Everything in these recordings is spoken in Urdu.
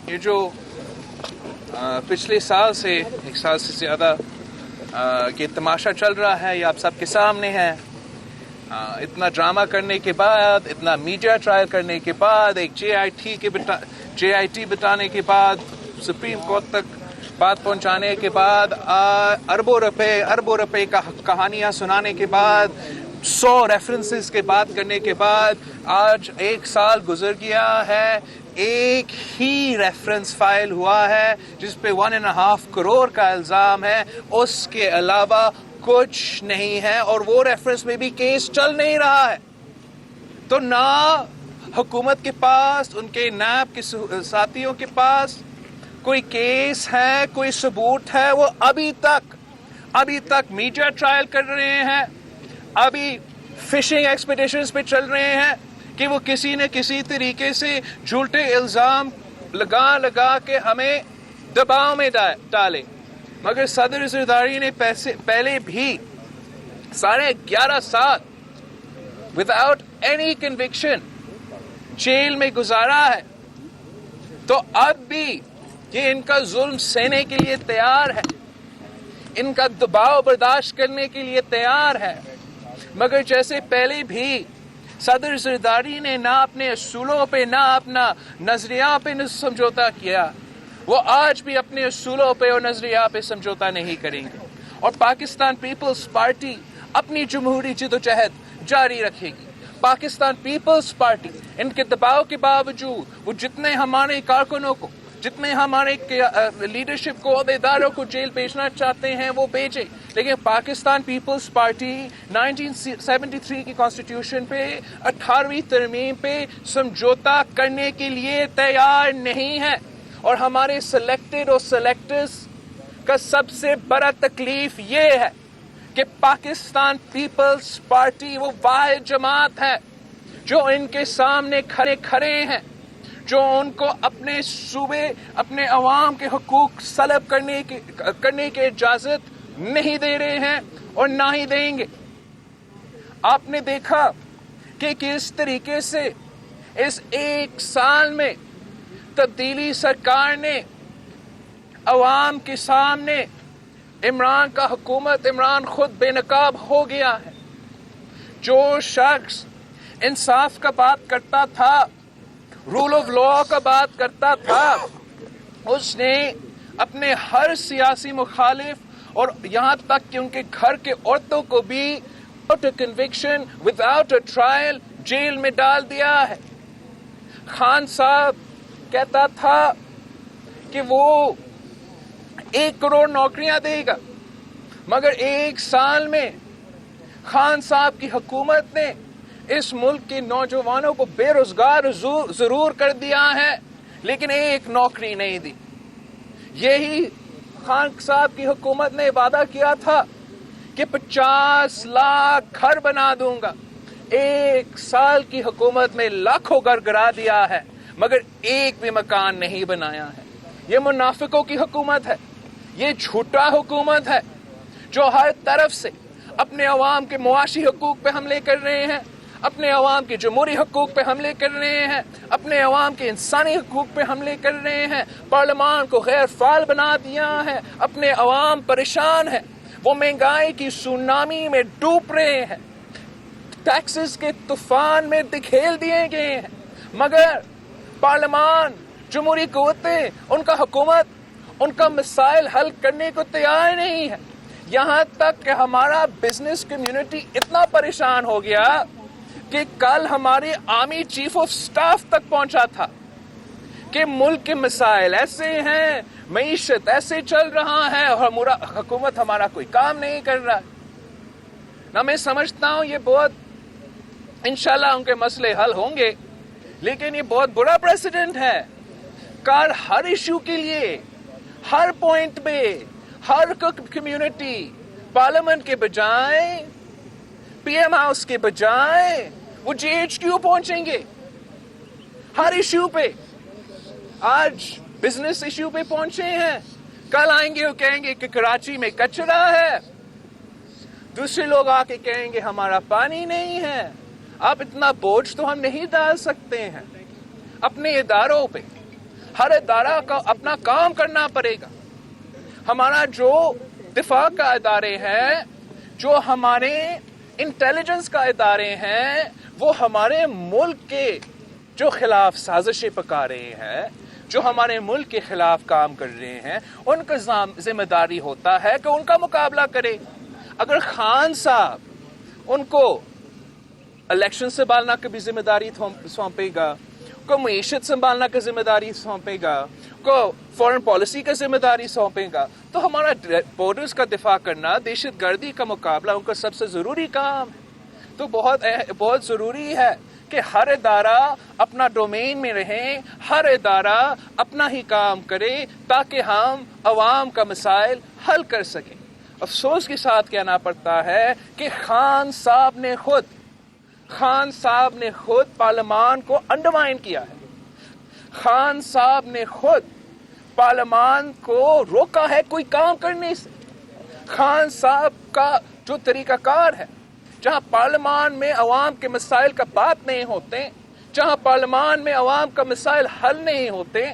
یہ جو پچھلے سال سے ایک سال سے زیادہ یہ تماشا چل رہا ہے، یہ آپ سب کے سامنے ہے. اتنا ڈرامہ کرنے کے بعد، اتنا میڈیا ٹرائل کرنے کے بعد، ایک جے آئی ٹی بتانے کے بعد، سپریم کورٹ تک بات پہنچانے کے بعد، اربوں روپے کا کہانیاں سنانے کے بعد، 100 ریفرنسز کے بات کرنے کے بعد، آج 1 سال گزر گیا ہے. ایک ہی ریفرنس فائل ہوا ہے جس پہ 1.5 کروڑ کا الزام ہے، اس کے علاوہ کچھ نہیں ہے، اور وہ ریفرنس میں بھی کیس چل نہیں رہا ہے. تو نہ حکومت کے پاس، ان کے نیب کے ساتھیوں کے پاس کوئی کیس ہے، کوئی ثبوت ہے. وہ ابھی تک میڈیا ٹرائل کر رہے ہیں، ابھی فشنگ ایکسپیڈیشنز پہ چل رہے ہیں کہ وہ کسی نہ کسی طریقے سے جھوٹے الزام لگا کے ہمیں دباؤ میں ڈالے. مگر صدر زرداری نے پہلے بھی 11.5 سال وداؤٹ اینی کنوکشن جیل میں گزارا ہے. تو اب بھی یہ ان کا ظلم سہنے کے لیے تیار ہے، ان کا دباؤ برداشت کرنے کے لیے تیار ہے. مگر جیسے پہلے بھی صدر زرداری نے نہ اپنے اصولوں پہ، نہ اپنا نظریہ پہ سمجھوتا کیا، وہ آج بھی اپنے اصولوں پہ اور نظریہ پہ سمجھوتا نہیں کریں گے. اور پاکستان پیپلز پارٹی اپنی جمہوری جدوجہد جاری رکھے گی. پاکستان پیپلز پارٹی ان کے دباؤ کے باوجود وہ جتنے ہمارے کارکنوں کو، جتنے ہمارے لیڈرشپ کو، عہدیداروں کو جیل بھیجنا چاہتے ہیں وہ بھیجے. لیکن پاکستان پیپلز پارٹی 1973 کی کانسٹیٹیوشن پہ، 18ویں ترمیم پہ سمجھوتا کرنے کے لیے تیار نہیں ہے. اور ہمارے سلیکٹڈ اور سلیکٹرز کا سب سے بڑا تکلیف یہ ہے کہ پاکستان پیپلز پارٹی وہ واحد جماعت ہے جو ان کے سامنے کھڑے ہیں، جو ان کو اپنے صوبے، اپنے عوام کے حقوق سلب کرنے کی اجازت نہیں دے رہے ہیں اور نہ ہی دیں گے. آپ نے دیکھا کہ کس طریقے سے اس 1 سال میں تبدیلی سرکار نے عوام کے سامنے عمران خود بے نقاب ہو گیا ہے. جو شخص انصاف کا بات کرتا تھا، رول آف لا کا بات کرتا تھا، اس نے اپنے ہر سیاسی مخالف اور یہاں تک کہ ان کے گھر کے عورتوں کو بھی without a conviction, without a trial jail میں ڈال دیا ہے. خان صاحب کہتا تھا کہ وہ 1 کروڑ نوکریاں دے گا، مگر 1 سال میں خان صاحب کی حکومت نے اس ملک کے نوجوانوں کو بے روزگار ضرور کر دیا ہے، لیکن 1 نوکری نہیں دی. یہی خان صاحب کی حکومت نے وعدہ کیا تھا کہ 50 لاکھ گھر بنا دوں گا. 1 سال کی حکومت میں لاکھوں گھر گرا دیا ہے، مگر 1 بھی مکان نہیں بنایا ہے. یہ منافقوں کی حکومت ہے، یہ جھوٹا حکومت ہے جو ہر طرف سے اپنے عوام کے معاشی حقوق پہ حملے کر رہے ہیں، اپنے عوام کے جمہوری حقوق پہ حملے کر رہے ہیں، اپنے عوام کے انسانی حقوق پہ حملے کر رہے ہیں، پارلیمان کو غیر فعال بنا دیا ہے. اپنے عوام پریشان ہے، وہ مہنگائی کی سونامی میں ڈوب رہے ہیں، ٹیکسز کے طوفان میں دھکیل دیے گئے ہیں. مگر پارلیمان، جمہوری قوتیں، ان کا حکومت ان کا مسائل حل کرنے کو تیار نہیں ہے. یہاں تک کہ ہمارا بزنس کمیونٹی اتنا پریشان ہو گیا کہ کل ہماری آرمی چیف آف سٹاف تک پہنچا تھا کہ ملک کے مسائل ایسے ہیں، معیشت ایسے چل رہا ہے اور حکومت ہمارا کوئی کام نہیں کر رہا. نہ میں سمجھتا ہوں یہ بہت انشاءاللہ ان کے مسئلے حل ہوں گے، لیکن یہ بہت برا پریسیڈنٹ ہے. ہر ایشو کے لیے، ہر پوائنٹ پہ، ہر کمیونٹی پارلیمنٹ کے بجائے، پی ایم ہاؤس کے بجائے وہ جی ایچ کیو پہنچیں گے ہر ایشو پہ. آج بزنس ایشو پہ پہنچے ہیں، کل آئیں گے وہ کہیں گے کہ کراچی میں کچرا ہے، دوسرے لوگ آ کے کہیں گے ہمارا پانی نہیں ہے. اب اتنا بوجھ تو ہم نہیں ڈال سکتے ہیں اپنے اداروں پہ. ہر ادارہ کا اپنا کام کرنا پڑے گا. ہمارا جو دفاع کا ادارے ہیں، جو ہمارے انٹیلیجنس کا ادارے ہیں، وہ ہمارے ملک کے جو خلاف سازشیں پکا رہے ہیں، جو ہمارے ملک کے خلاف کام کر رہے ہیں، ان کا ذمہ داری ہوتا ہے کہ ان کا مقابلہ کرے. اگر خان صاحب ان کو الیکشن سنبھالنا کی بھی ذمہ داری سونپے گا، کو معیشت سنبھالنا کی ذمہ داری سونپے گا، کو فورن پالیسی کا ذمہ داری سونپے گا، تو ہمارا بارڈرز کا دفاع کرنا، دہشت گردی کا مقابلہ ان کا سب سے ضروری کام ہے. تو بہت ضروری ہے کہ ہر ادارہ اپنا ڈومین میں رہیں، ہر ادارہ اپنا ہی کام کرے تاکہ ہم عوام کا مسائل حل کر سکیں. افسوس کے ساتھ کہنا پڑتا ہے کہ خان صاحب نے خود پارلیمان کو انڈرمائن کیا ہے. خان صاحب نے خود پارلیمان کو روکا ہے کوئی کام کرنے سے. خان صاحب کا جو طریقہ کار ہے، جہاں پارلیمان میں عوام کے مسائل کا بات نہیں ہوتے، جہاں پارلیمان میں عوام کا مسائل حل نہیں ہوتے،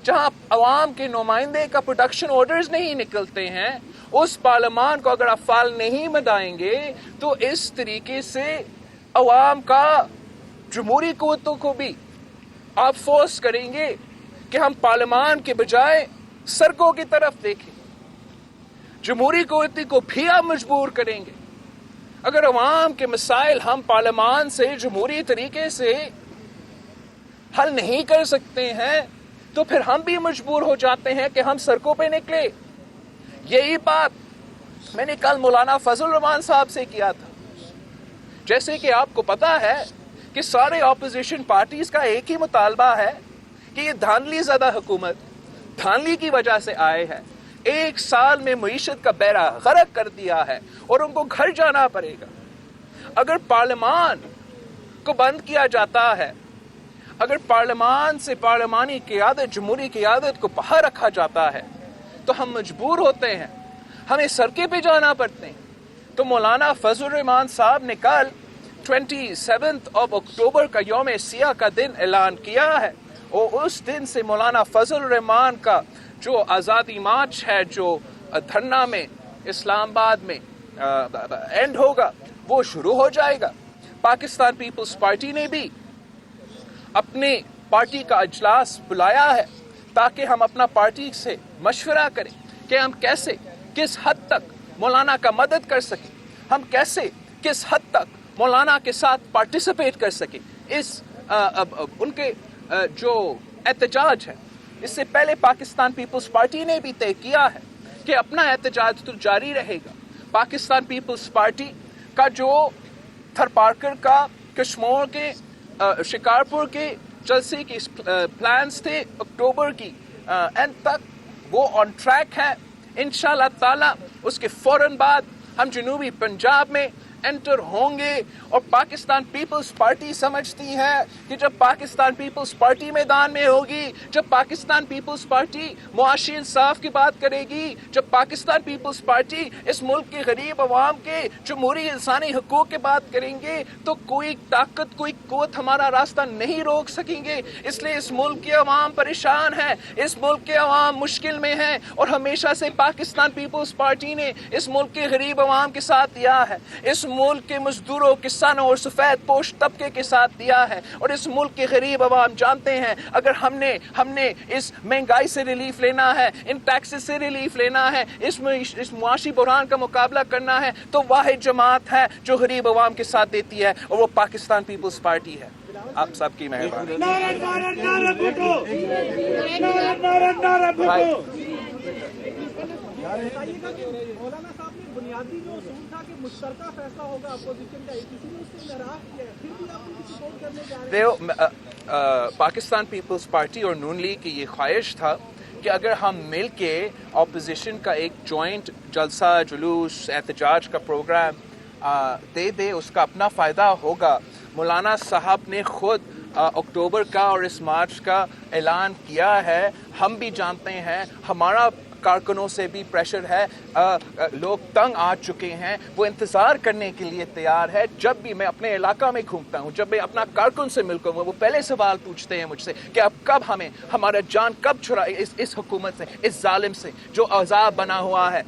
جہاں عوام کے نمائندے کا پروڈکشن آرڈرز نہیں نکلتے ہیں، اس پارلیمان کو اگر آپ فعال نہیں بنائیں گے تو اس طریقے سے عوام کا جمہوری قوتوں کو بھی آپ فورس کریں گے کہ ہم پارلیمان کے بجائے سڑکوں کی طرف دیکھیں. جمہوری قوتوں کو بھی آپ مجبور کریں گے. اگر عوام کے مسائل ہم پارلیمان سے جمہوری طریقے سے حل نہیں کر سکتے ہیں تو پھر ہم بھی مجبور ہو جاتے ہیں کہ ہم سڑکوں پہ نکلے. یہی بات میں نے کل مولانا فضل الرحمان صاحب سے کیا تھا. جیسے کہ آپ کو پتا ہے کہ سارے اپوزیشن پارٹیز کا ایک ہی مطالبہ ہے کہ یہ دھاندلی زدہ حکومت دھاندلی کی وجہ سے آئے ہے، 1 سال میں معیشت کا بیڑا غرق کر دیا ہے اور ان کو گھر جانا پڑے گا. اگر پارلیمان کو بند کیا جاتا ہے، اگر پارلیمان سے پارلیمانی قیادت، جمہوری قیادت کو باہر رکھا جاتا ہے تو ہم مجبور ہوتے ہیں، ہمیں سڑکیں پہ جانا پڑتے ہیں. تو مولانا فضل الرحمان صاحب نے کل 27 اکتوبر کا یوم سیاہ کا دن اعلان کیا ہے، اور اس دن سے مولانا فضل الرحمان کا جو آزادی مارچ ہے، جو دھرنا میں اسلام آباد میں اینڈ ہوگا، وہ شروع ہو جائے گا. پاکستان پیپلز پارٹی نے بھی اپنے پارٹی کا اجلاس بلایا ہے تاکہ ہم اپنا پارٹی سے مشورہ کریں کہ ہم کیسے کس حد تک مولانا کا مدد کر سکیں، ہم کیسے کس حد تک مولانا کے ساتھ پارٹیسپیٹ کر سکیں. ان کے جو احتجاج ہے، اس سے پہلے پاکستان پیپلز پارٹی نے بھی طے کیا ہے کہ اپنا احتجاج تو جاری رہے گا. پاکستان پیپلز پارٹی کا جو تھرپارکر کا کشمور کے شکارپور کے جلسے کے پلانز تھے اکتوبر کی اینڈ تک، وہ آن ٹریک ہے. انشاءاللہ تعالی اس کے فوراً بعد ہم جنوبی پنجاب میں انٹر ہوں گے. اور پاکستان پیپلز پارٹی سمجھتی ہے کہ جب پاکستان پیپلز پارٹی میدان میں ہوگی، جب پاکستان پیپلز پارٹی معاشی انصاف کی بات کرے گی، جب پاکستان پیپلز پارٹی اس ملک کے غریب عوام کے جمہوری انسانی حقوق کی بات کریں گے، تو کوئی طاقت، کوئی قوت ہمارا راستہ نہیں روک سکیں گے. اس لیے اس ملک کے عوام پریشان ہیں، اس ملک کے عوام مشکل میں ہیں، اور ہمیشہ سے پاکستان پیپلز پارٹی نے اس ملک کے غریب عوام کے ساتھ دیا ہے، اس ملک کے مزدوروں، کسانوں اور سفید پوش طبقے کے ساتھ دیا ہے. اور اس ملک کے غریب عوام جانتے ہیں اگر ہم نے اس مہنگائی سے ریلیف لینا ہے، ان ٹیکسز سے ریلیف لینا ہے، اس معاشی بحران کا مقابلہ کرنا ہے، تو واحد جماعت ہے جو غریب عوام کے ساتھ دیتی ہے، اور وہ پاکستان پیپلز پارٹی ہے. آپ سب کی مہربانی. مولانا صاحب نے بنیادی جو اصول تھا کہ مشترکہ فیصلہ ہوگا اپوزیشن کا، کسی نے اس سے ناراض کیا ہے، پھر بھی آپ ان کی سپورٹ کرنے جا رہے ہیں. پاکستان پیپلز پارٹی اور نون لیگ کی یہ خواہش تھا کہ اگر ہم مل کے اپوزیشن کا ایک جوائنٹ جلسہ، جلوس، احتجاج کا پروگرام دے دے، اس کا اپنا فائدہ ہوگا. مولانا صاحب نے خود اکتوبر کا اور اس مارچ کا اعلان کیا ہے. ہم بھی جانتے ہیں ہمارا کارکنوں سے بھی پریشر ہے. لوگ تنگ آ چکے ہیں, وہ انتظار کرنے کے لیے تیار ہے. جب بھی میں اپنے علاقہ میں گھومتا ہوں, جب میں اپنا کارکن سے ملتا ہوں, وہ پہلے سوال پوچھتے ہیں مجھ سے کہ اب کب ہمیں ہمارا جان کب چھڑائے اس حکومت سے, اس ظالم سے جو عذاب بنا ہوا ہے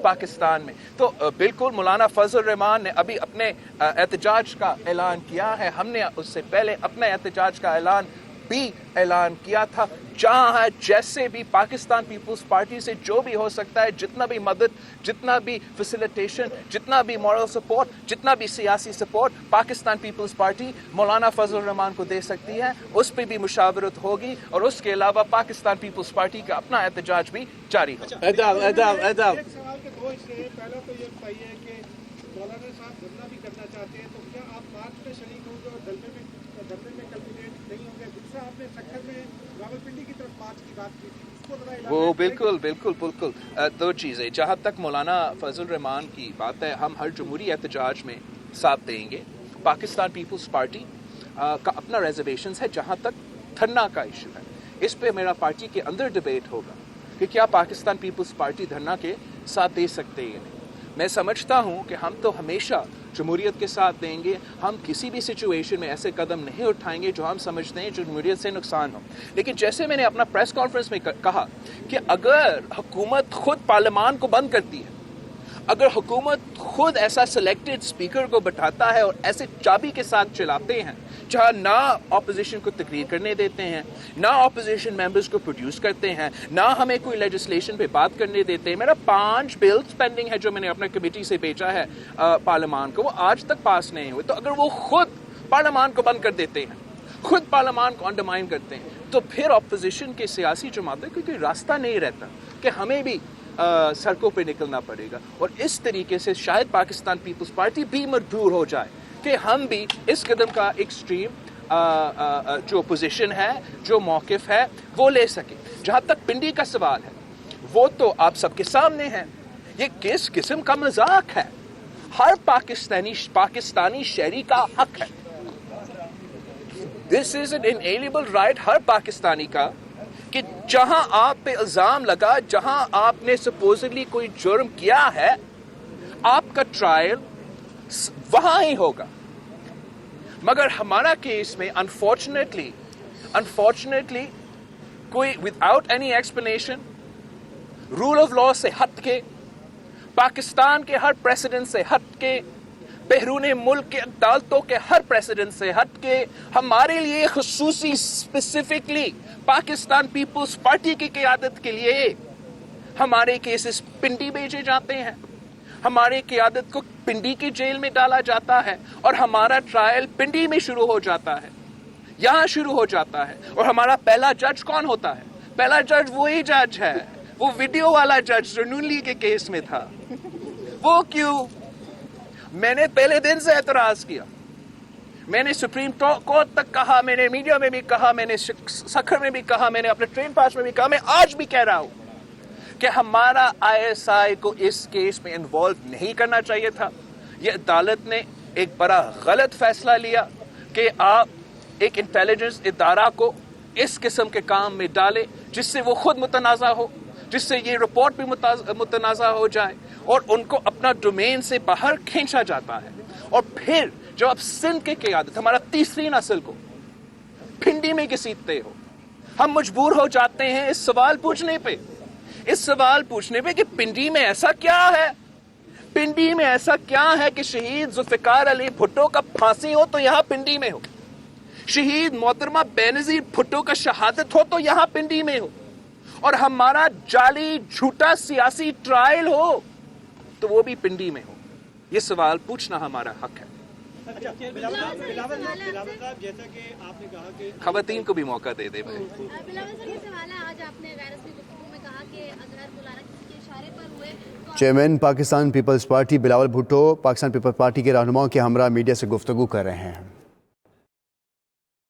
پاکستان میں. تو بالکل مولانا فضل الرحمان نے ابھی اپنے احتجاج کا اعلان کیا ہے. ہم نے اس سے پہلے اپنے احتجاج کا بھی اعلان کیا تھا. جہاں ہے جیسے بھی پاکستان پیپلز پارٹی سے جو بھی ہو سکتا ہے, جتنا بھی مدد, جتنا بھی فیسیلیٹیشن, جتنا بھی مورل سپورٹ, جتنا بھی سیاسی سپورٹ پاکستان پیپلز پارٹی مولانا فضل الرحمان کو دے سکتی ہے, اس پہ بھی مشاورت ہوگی. اور اس کے علاوہ پاکستان پیپلز پارٹی کا اپنا احتجاج بھی جاری ہوگا. ایک سوال کے دو حصے ہیں. پہلا تو یہ بتائیے کہ مولانا صاحب دھرنا بھی کرنا چاہتے ہیں, تو کیا آپ مارچ میں شریک ہوں گے اور دھرنے میں کلمینیٹ نہیں ہوں گے؟ دوسرا, آپ نے سکھر میں راولپنڈی کی طرف مارچ کی بات کی تھی, اس کو ذرا اعلان. وہ بالکل دو چیزیں. جہاں تک مولانا فضل الرحمان کی بات ہے, ہم ہر جمہوری احتجاج میں ساتھ دیں گے. پاکستان پیپلز پارٹی کا اپنا ریزرویشنز ہے جہاں تک دھرنا کا ایشو ہے. اس پہ میرا پارٹی کے اندر ڈبیٹ ہوگا کہ کیا پاکستان پیپلز پارٹی دھرنا کے ساتھ دے سکتے ہیں یا نہیں. میں سمجھتا ہوں کہ ہم تو ہمیشہ جمہوریت کے ساتھ دیں گے. ہم کسی بھی سچویشن میں ایسے قدم نہیں اٹھائیں گے جو ہم سمجھتے ہیں جمہوریت سے نقصان ہو. لیکن جیسے میں نے اپنا پریس کانفرنس میں کہا کہ اگر حکومت خود پارلیمان کو بند کرتی ہے, اگر حکومت خود ایسا سلیکٹڈ اسپیکر کو بٹھاتا ہے اور ایسے چابی کے ساتھ چلاتے ہیں جہاں نہ اپوزیشن کو تقریر کرنے دیتے ہیں, نہ اپوزیشن ممبرز کو پروڈیوس کرتے ہیں, نہ ہمیں کوئی لیجسلیشن پہ بات کرنے دیتے ہیں. میرا 5 بلز پینڈنگ ہے جو میں نے اپنے کمیٹی سے بھیجا ہے پارلیمان کو, وہ آج تک پاس نہیں ہوئے. تو اگر وہ خود پارلیمان کو بند کر دیتے ہیں, خود پارلیمان کو انڈرمائن کرتے ہیں, تو پھر اپوزیشن کے سیاسی جماعتیں کوئی راستہ نہیں رہتا کہ ہمیں بھی سڑکوں پہ نکلنا پڑے گا. اور اس طریقے سے شاید پاکستان پیپلز پارٹی بھی مجبور ہو جائے کہ ہم بھی اس قدم کا ایکسٹریم جو پوزیشن ہے, جو موقف ہے, وہ لے سکیں. جہاں تک پنڈی کا سوال ہے, وہ تو آپ سب کے سامنے ہے. یہ کس قسم کا مذاق ہے؟ ہر پاکستانی شہری کا حق ہے. دس از این انیلیبل رائٹ ہر پاکستانی کا کہ جہاں آپ پہ الزام لگا, جہاں آپ نے سپوزلی کوئی جرم کیا ہے, آپ کا ٹرائل وہاں ہی ہوگا. مگر ہمارا کیس میں انفارچونیٹلی کوئی without any explanation, rule of law سے ہٹ کے, پاکستان کے ہر پریسیڈنٹ سے ہٹ کے, بیرون ملک کے عدالتوں کے ہر پریسیڈنٹ سے ہٹ کے, ہمارے لیے خصوصی اسپیسیفکلی پاکستان پیپلز پارٹی کی قیادت کے لیے ہمارے کیسز پنڈی بھیجے جاتے ہیں, ہماری قیادت کو پنڈی کی جیل میں ڈالا جاتا ہے, اور ہمارا ٹرائل پنڈی میں شروع ہو جاتا ہے, یہاں شروع ہو جاتا ہے. اور ہمارا پہلا جج کون ہوتا ہے؟ پہلا جج وہی جج ہے, وہ ویڈیو والا جج جو نون لیگ کے کیس میں تھا. وہ کیوں؟ میں نے پہلے دن سے اعتراض کیا, میں نے سپریم کورٹ تک کہا, میں نے میڈیا میں بھی کہا, میں نے سکھر میں بھی کہا, میں نے اپنے ٹرین پاس میں بھی کہا, میں آج بھی کہہ رہا ہوں کہ ہمارا ISI کو اس کیس میں انوالو نہیں کرنا چاہیے تھا. یہ عدالت نے ایک بڑا غلط فیصلہ لیا کہ آپ ایک انٹیلیجنس ادارہ کو اس قسم کے کام میں ڈالے جس سے وہ خود متنازع ہو, جس سے یہ رپورٹ بھی متنازع ہو جائے, اور ان کو اپنا ڈومین سے باہر کھینچا جاتا ہے. اور پھر جب آپ سندھ کے قیادت, ہمارا تیسری نسل کو پنڈی میں گھسیٹتے ہو, ہم مجبور ہو جاتے ہیں اس سوال پوچھنے پہ کہ پنڈی میں ایسا کیا ہے, پنڈی میں ایسا کیا ہے کہ شہید ذوالفقار علی بھٹو کا پھانسی ہو تو یہاں پنڈی میں ہو, شہید محترمہ بینظیر بھٹو کا شہادت ہو تو یہاں پنڈی میں ہو, اور ہمارا جعلی جھوٹا سیاسی ٹرائل ہو تو وہ بھی پنڈی میں ہو. یہ سوال پوچھنا ہمارا حق ہے. بلاول صاحب, جیسا کہ آپ نے کہا کہ خواتین کو بھی موقع دے دے بھائی. بلاول صاحب, یہ سوال ہے, آج آپ نے غیر رسمی گفتگو میں کہا کہ اگر مولانا کسی کے اشارے پر ہوئے تو چیئرمین پاکستان پیپلز پارٹی بلاول بھٹو پاکستان پیپلز پارٹی کے رہنماؤں کے ہمراہ میڈیا سے گفتگو کر رہے ہیں.